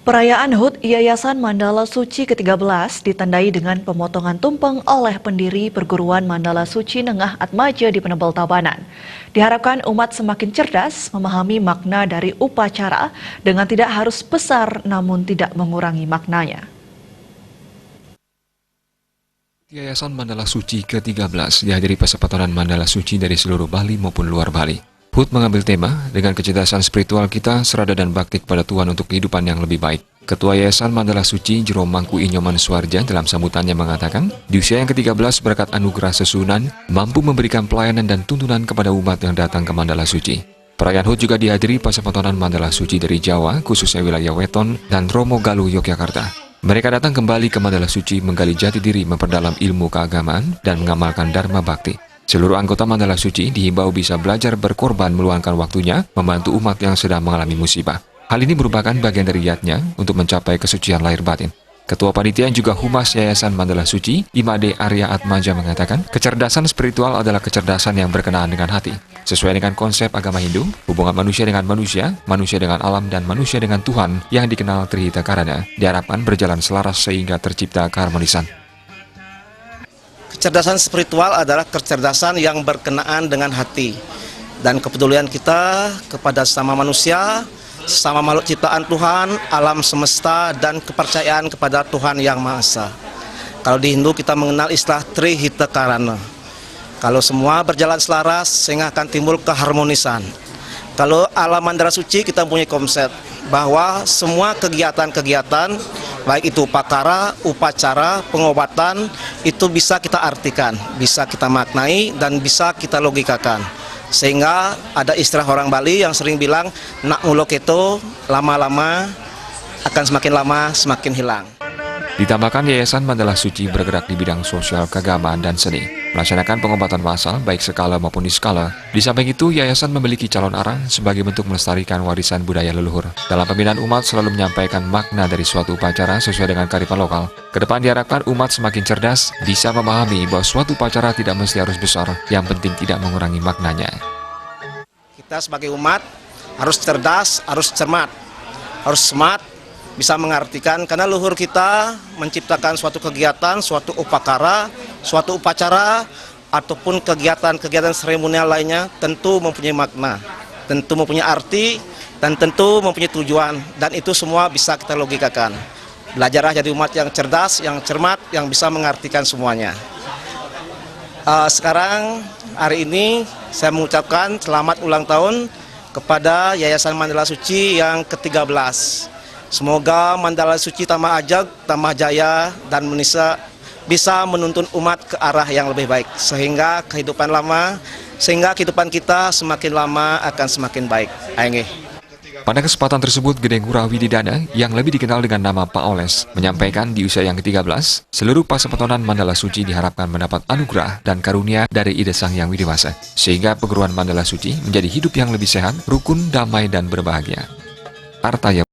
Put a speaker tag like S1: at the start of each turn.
S1: Perayaan HUT Yayasan Mandala Suci ke-13 ditandai dengan pemotongan tumpeng oleh pendiri perguruan Mandala Suci Nengah Atmaja di Penebel Tabanan. Diharapkan umat semakin cerdas memahami makna dari upacara dengan tidak harus besar namun tidak mengurangi maknanya.
S2: Yayasan Mandala Suci ke-13 dihadiri peserta Mandala Suci dari seluruh Bali maupun luar Bali. HUT mengambil tema dengan kecerdasan spiritual kita, serada dan bakti kepada Tuhan untuk kehidupan yang lebih baik. Ketua Yayasan Mandala Suci Jero Mangku Inyoman Suarja dalam sambutannya mengatakan, di usia yang ke-13 berkat anugerah sesunan, mampu memberikan pelayanan dan tuntunan kepada umat yang datang ke Mandala Suci. Perayaan HUT juga dihadiri peserta Mandala Suci dari Jawa, khususnya wilayah Weton dan Romo Galuh, Yogyakarta. Mereka datang kembali ke Mandala Suci menggali jati diri, memperdalam ilmu keagamaan, dan mengamalkan Dharma Bakti. Seluruh anggota Mandala Suci dihimbau bisa belajar berkorban meluangkan waktunya membantu umat yang sedang mengalami musibah. Hal ini merupakan bagian dari yatnya untuk mencapai kesucian lahir batin. Ketua Panitia yang juga Humas Yayasan Mandala Suci, Imade Arya Atmaja mengatakan, kecerdasan spiritual adalah kecerdasan yang berkenaan dengan hati. Sesuai dengan konsep agama Hindu, hubungan manusia dengan manusia, manusia dengan alam, dan manusia dengan Tuhan yang dikenal Trihita Karana, diharapkan berjalan selaras sehingga tercipta keharmonisan.
S3: Kecerdasan spiritual adalah kecerdasan yang berkenaan dengan hati dan kepedulian kita kepada sesama manusia, sesama makhluk ciptaan Tuhan, alam semesta, dan kepercayaan kepada Tuhan Yang Maha Esa. Kalau di Hindu kita mengenal istilah Trihita Karana. Kalau semua berjalan selaras sehingga akan timbul keharmonisan. Kalau alam Mandala Suci kita punya konsep bahwa semua kegiatan-kegiatan baik itu upacara, pengobatan, itu bisa kita artikan, bisa kita maknai, dan bisa kita logikakan. Sehingga ada istilah orang Bali yang sering bilang, nak mulok itu lama-lama akan semakin lama semakin hilang.
S2: Ditambahkan Yayasan Mandala Suci bergerak di bidang sosial, keagamaan, dan seni, melaksanakan pengobatan massal baik skala maupun diskala. Di samping itu, Yayasan memiliki calon arah sebagai bentuk melestarikan warisan budaya leluhur. Dalam pembinaan umat selalu menyampaikan makna dari suatu upacara sesuai dengan kearifan lokal. Kedepan diharapkan umat semakin cerdas, bisa memahami bahwa suatu upacara tidak mesti harus besar, yang penting tidak mengurangi maknanya.
S3: Kita sebagai umat harus cerdas, harus cermat, harus smart, bisa mengartikan karena leluhur kita menciptakan suatu kegiatan, suatu upacara, ataupun kegiatan-kegiatan seremonial lainnya tentu mempunyai makna, tentu mempunyai arti, dan tentu mempunyai tujuan, dan itu semua bisa kita logikakan. Belajarlah jadi umat yang cerdas, yang cermat, yang bisa mengartikan semuanya. Sekarang hari ini saya mengucapkan selamat ulang tahun kepada Yayasan Mandala Suci yang ke-13. Semoga Mandala Suci tambah ajag, tambah jaya, dan bisa menuntun umat ke arah yang lebih baik. Sehingga kehidupan kita semakin lama akan semakin baik. Ayo.
S2: Pada kesempatan tersebut, Gede Ngurawi Didana, yang lebih dikenal dengan nama Pak Oles, menyampaikan di usia yang ke-13, seluruh pasepetonan Mandala Suci diharapkan mendapat anugerah dan karunia dari Ide Sang Yang Widewasa, sehingga perguruan Mandala Suci menjadi hidup yang lebih sehat, rukun, damai, dan berbahagia. Artaya